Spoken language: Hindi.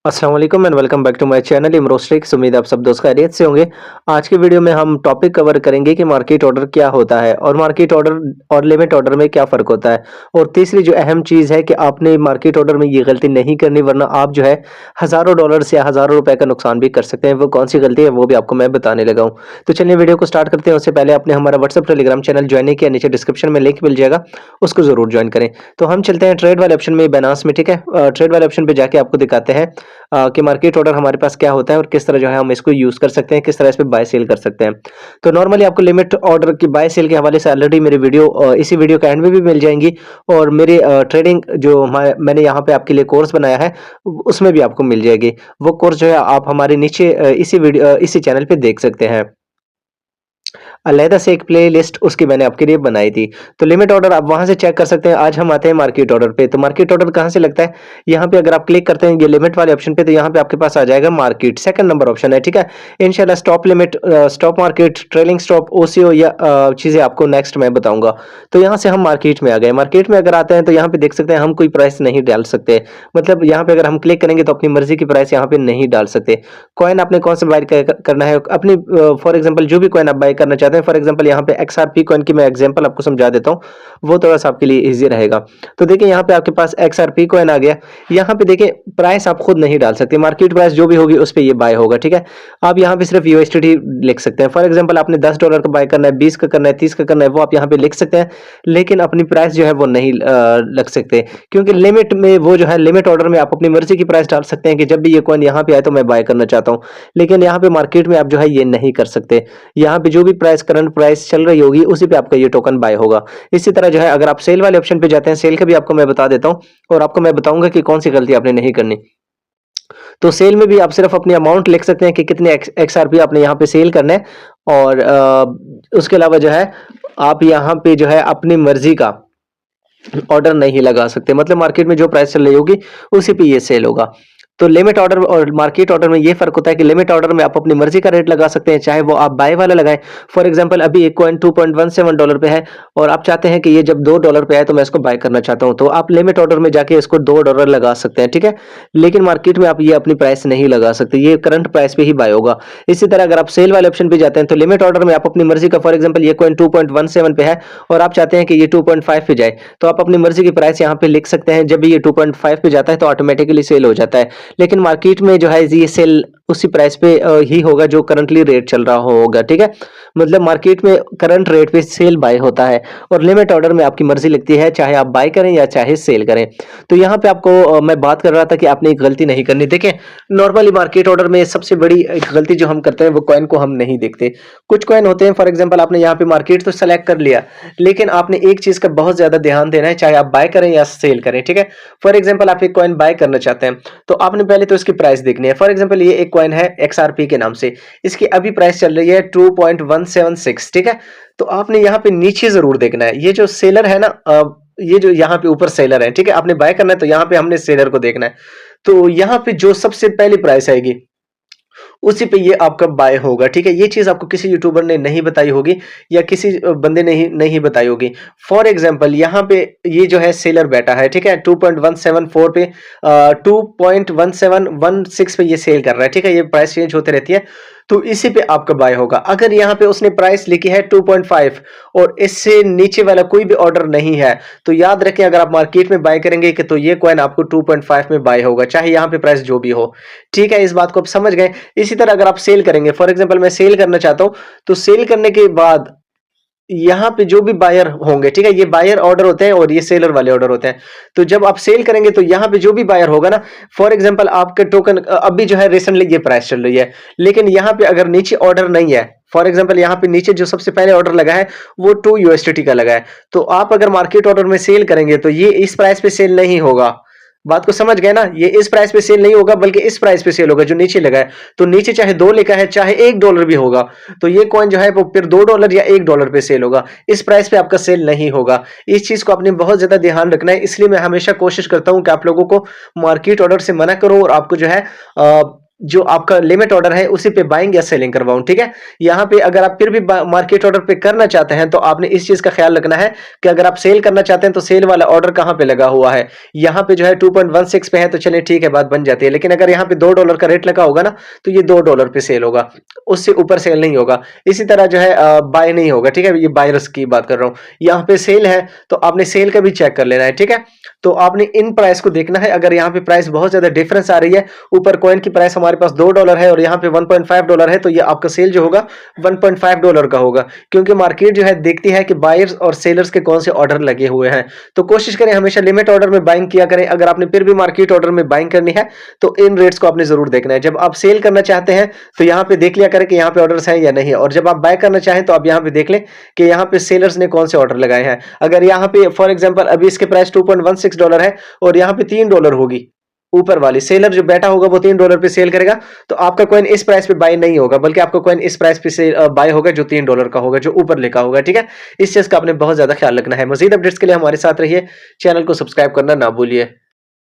अस्सलाम वालेकुम and welcome back to my channel Imroz tricks. उम्मीद आप सब दोस्त खैरियत से होंगे। आज की वीडियो में हम टॉपिक कवर करेंगे कि मार्केट ऑर्डर क्या होता है और मार्केट ऑर्डर और लिमिट ऑर्डर में क्या फ़र्क होता है। और तीसरी जो अहम चीज़ है कि आपने मार्केट ऑर्डर में ये गलती नहीं करनी, वरना आप जो है हज़ारों डॉलर्स या हज़ारों रुपए का नुकसान भी कर सकते हैं। वो कौन-सी गलती है वो भी आपको मैं बताने लगा हूँ। तो चलिए वीडियो को स्टार्ट करते हैं। उससे पहले आपने हमारा व्हाट्सएप, टेलीग्राम चैनल जॉइन नहीं किया, नीचे डिस्क्रिप्शन में लिंक मिल जाएगा, उसको ज़रूर जॉइन करें। तो हम चलते हैं ट्रेड वाले ऑप्शन में, बायनांस में, ठीक है? ट्रेड वाले ऑप्शन पे जाके आपको दिखाते हैं कि मार्केट ऑर्डर हमारे पास क्या होता है और किस तरह जो है हम इसको यूज़ कर सकते हैं, किस तरह इस पे बाय सेल कर सकते हैं। तो नॉर्मली आपको लिमिट ऑर्डर की बाय सेल के हवाले से ऑलरेडी मेरी वीडियो इसी वीडियो के एंड में भी मिल जाएँगी, और मेरे ट्रेडिंग जो मैंने यहाँ पे आपके लिए कोर्स बनाया है उसमें भी आपको मिल जाएगी। वो कोर्स जो है आप हमारे नीचे इसी चैनल पे देख सकते हैं। अलहदा से एक प्लेलिस्ट उसकी मैंने आपके लिए बनाई थी। तो लिमिट ऑर्डर आप वहाँ से चेक कर सकते हैं। आज हम आते हैं मार्केट ऑर्डर पे। तो मार्केट ऑर्डर कहाँ से लगता है? यहाँ पे अगर आप क्लिक करते हैं ये लिमिट वाले ऑप्शन पे, तो यहाँ पे आपके पास आ जाएगा मार्केट, सेकंड नंबर ऑप्शन है, ठीक है? इंशाल्लाह stop limit, stop market, trailing stop, OCO या चीज़ें आपको नेक्स्ट मैं बताऊँगा। तो यहाँ से हम मार्केट में आ गए। मार्केट में अगर आते हैं तो यहाँ पे देख सकते हैं हम कोई प्राइस नहीं डाल सकते। मतलब यहाँ पे अगर हम क्लिक करेंगे तो अपनी मर्ज़ी की प्राइस यहाँ पे नहीं डाल सकते। कॉइन आपने कौन सा बाय करना है अपनी, फॉर एग्जांपल जो भी कॉइन आप बाय करना चाहते हैं। फॉर एग्जांपल यहाँ पे एक्सआरपी कॉइन की मैं एग्जांपल आपको समझा देता हूँ, वो थोड़ा-सा आपके लिए ईज़ी रहेगा। तो देखिए यहाँ पे आपके पास एक्सआरपी कॉइन आ गया। यहाँ पे देखिए प्राइस आप खुद नहीं डाल सकते, मार्केट प्राइस जो भी होगी उस पे ये बाय होगा, ठीक है? आप यहाँ पे सिर्फ यूएसडीटी लिख सकते हैं। फॉर एग्जांपल आपने $10 का बाय करना है, 20 का करना है, 30 का करना है, वो आप यहाँ पे लिख सकते हैं, लेकिन अपनी प्राइस जो है वो नहीं लग सकते, क्योंकि लिमिट में वो जो है लिमिट ऑर्डर में आप अपनी मर्ज़ी की प्राइस डाल सकते हैं कि जब भी ये कॉइन यहाँ पे आए तो मैं बाय करना चाहता हूँ। लेकिन यहाँ पे मार्केट में आप जो है ये नहीं कर सकते। यहाँ पे जो भी प्राइस, करंट प्राइस चल रही होगी उसी पे आपका ये टोकन बाय होगा। इसी तरह जो है अगर आप सेल वाले ऑप्शन पे जाते हैं, सेल का भी आपको मैं बता देता हूँ और आपको मैं बताऊँगा कि कौन-सी गलती आपने नहीं करनी। तो सेल में भी आप सिर्फ अपनी अमाउंट लिख सकते हैं कि कितने एक्सआरपी आपने यहाँ पे सेल करना है, और उसके अलावा जो है आप यहाँ पे जो है अपनी मर्ज़ी का ऑर्डर नहीं लगा सकते। मतलब मार्केट में जो प्राइस चल रही होगी उसी पे ये सेल होगा। तो लिमिट ऑर्डर और मार्केट ऑर्डर में ये फ़र्क होता है कि लिमिट ऑर्डर में आप अपनी मर्ज़ी का रेट लगा सकते हैं, चाहे वो आप बाय वाला लगाएँ। फॉर एग्ज़ाम्पल अभी एक कॉइन $2.17 पे है और आप चाहते हैं कि ये जब $2 पे आए तो मैं इसको बाय करना चाहता हूँ, तो आप लिमिट ऑर्डर में जाके इसको $2 लगा सकते हैं, ठीक है? लेकिन मार्केट में आप ये अपनी प्राइस नहीं लगा सकते, ये करंट प्राइस पे ही बाय होगा। इसी तरह अगर आप सेल वाले ऑप्शन पे जाते हैं तो लिमिट ऑर्डर में आप अपनी मर्ज़ी का, फॉर एग्ज़ाम्पल ये कॉइन 2.17 पे है और आप चाहते हैं कि ये 2.5 पे जाए, तो आप अपनी मर्ज़ी की प्राइस यहाँ पे लिख सकते हैं। जब भी ये 2.5 पे जाता है तो ऑटोमेटिकली सेल हो जाता है। लेकिन मार्केट में जो है ये सेल उसी प्राइस पे ही होगा जो करंटली रेट चल रहा होगा, ठीक है? मतलब मार्केट में करंट रेट पे सेल बाय होता है और लिमिट ऑर्डर में आपकी मर्ज़ी लगती है, चाहे आप बाय करें या चाहे सेल करें। तो यहाँ पे आपको मैं बात कर रहा था कि आपने एक गलती नहीं करनी। देखिए, नॉर्मली मार्केट ऑर्डर में सबसे बड़ी एक गलती जो हम करते हैं वो कॉइन को हम नहीं देखते। कुछ कॉइन होते हैं, फॉर एग्ज़ाम्पल आपने यहाँ पे मार्केट तो सेलेक्ट कर लिया, लेकिन आपने एक चीज़ का बहुत ज़्यादा ध्यान देना है, चाहे आप बाय करें या सेल करें, ठीक है? फॉर एग्ज़ाम्पल आप एक कॉइन बाय करना चाहते हैं, तो आपने पहले तो इसकी प्राइस देखनी है। फॉर एग्ज़ाम्पल ये एक कॉइन है एक्सआरपी के नाम से, इसकी अभी प्राइस चल रही है 2.176, ठीक है? तो आपने यहाँ पे नीचे ज़रूर देखना है। ये जो सेलर है ना, ये जो यहाँ पे ऊपर सेलर है, ठीक है? आपने बाय करना है तो यहाँ पे हमने सेलर को देखना है। तो यहाँ पे जो सबसे पहली प्राइस आएगी उसी पे ये आपका बाय होगा, ठीक है? ये चीज़ आपको किसी यूट्यूबर ने नहीं बताई होगी या किसी बंदे ने ही नहीं बताई होगी। फॉर एग्ज़ाम्पल यहाँ पे ये जो है सेलर बैठा है, ठीक है? 2.174 पे 2.1716 पे ये सेल कर रहा है, ठीक है? ये प्राइस चेंज होती रहती है, तो इसी पे आपका बाय होगा। अगर यहाँ पे उसने प्राइस लिखी है 2.5 और इससे नीचे वाला कोई भी ऑर्डर नहीं है, तो याद रखें अगर आप मार्केट में बाय करेंगे कि तो ये कॉइन आपको 2.5 में बाय होगा, चाहे यहाँ पे प्राइस जो भी हो। ठीक है, इस बात को आप समझ गए। इसी तरह अगर आप सेल करेंगे, फॉर एग्जांपल मैं सेल करना चाहता हूँ, तो सेल करने के बाद यहाँ पे जो भी बायर होंगे, ठीक है, ये बायर ऑर्डर होते हैं और ये सेलर वाले ऑर्डर होते हैं। तो जब आप सेल करेंगे तो यहाँ पे जो भी बायर होगा ना, फॉर एग्जांपल आपके टोकन अभी जो है रिसेंटली ये प्राइस चल रही है, लेकिन यहाँ पे अगर नीचे ऑर्डर नहीं है, फॉर एग्जांपल यहाँ पे नीचे जो सबसे पहले ऑर्डर लगा है वो 2 यूएसडीटी का लगा है, तो आप अगर मार्केट ऑर्डर में सेल करेंगे तो ये इस प्राइस पे सेल नहीं होगा। बात को समझ गए ना? ये इस प्राइस पे सेल नहीं होगा बल्कि इस प्राइस पे सेल होगा जो नीचे लगा है। तो नीचे चाहे 2 लिखा है, चाहे $1 भी होगा, तो ये कॉइन जो है वो फिर $2 या $1 पे सेल होगा। इस प्राइस पे आपका सेल नहीं होगा। इस चीज़ को आपने बहुत ज़्यादा ध्यान रखना है, इसलिए मैं हमेशा कोशिश करता हूँ कि आप लोगों को मार्केट ऑर्डर से मना करूँ और आपको जो है जो आपका लिमिट ऑर्डर है उसी पे बाइंग या सेलिंग करवाऊं, ठीक है। यहाँ पे अगर आप फिर भी मार्केट ऑर्डर पे करना चाहते हैं तो आपने इस चीज का ख्याल रखना है कि अगर आप सेल करना चाहते हैं तो सेल वाला ऑर्डर कहां पे लगा हुआ है। यहाँ पे जो है 2.16 पे है तो चलिए ठीक है, बात बन जाती है। लेकिन अगर यहाँ पे $2 का रेट लगा होगा ना तो ये $2 पे सेल होगा, उससे ऊपर सेल नहीं होगा। इसी तरह जो है बाय नहीं होगा, ठीक है, ये बायर्स की बात कर रहा हूँ। यहाँ पे सेल है तो आपने सेल का भी चेक कर लेना है, ठीक है। तो आपने इन प्राइस को देखना है। अगर यहाँ पे प्राइस बहुत ज्यादा डिफरेंस आ रही है, ऊपर कॉइन की प्राइस हमारे पास $2 है और यहाँ पे $1.5 है, तो ये आपका सेल जो होगा $1.5 का होगा, क्योंकि मार्केट जो है देखती है कि बायर्स और सेलर्स के कौन से ऑर्डर लगे हुए हैं। तो कोशिश करें हमेशा लिमिट ऑर्डर में बाइंग किया करें। अगर आपने फिर भी मार्केट ऑर्डर में बाइंग करनी है तो इन रेट्स को आपने जरूर देखना है। जब आप सेल करना चाहते हैं तो यहाँ पे देख लिया करें कि यहाँ पे ऑर्डर्स हैं या नहीं है, और जब आप बाय करना चाहें तो आप यहाँ पे देख लें कि यहाँ पे सेलर्स ने कौन से ऑर्डर लगाए हैं। अगर यहाँ पे फॉर एग्जांपल अभी इसके प्राइस $2.16 है और यहाँ पे $3 होगी, ऊपर वाली सेलर जो बैठा होगा वो $3 पे सेल करेगा, तो आपका कॉइन इस प्राइस पे बाय नहीं होगा, बल्कि आपका कॉइन इस प्राइस पे से बाय होगा जो $3 का होगा, जो ऊपर लिखा होगा, ठीक है। इस चीज का आपने बहुत ज्यादा ख्याल रखना है। मजीद अपडेट्स के लिए हमारे साथ रहिए, चैनल को सब्सक्राइब करना ना भूलिए।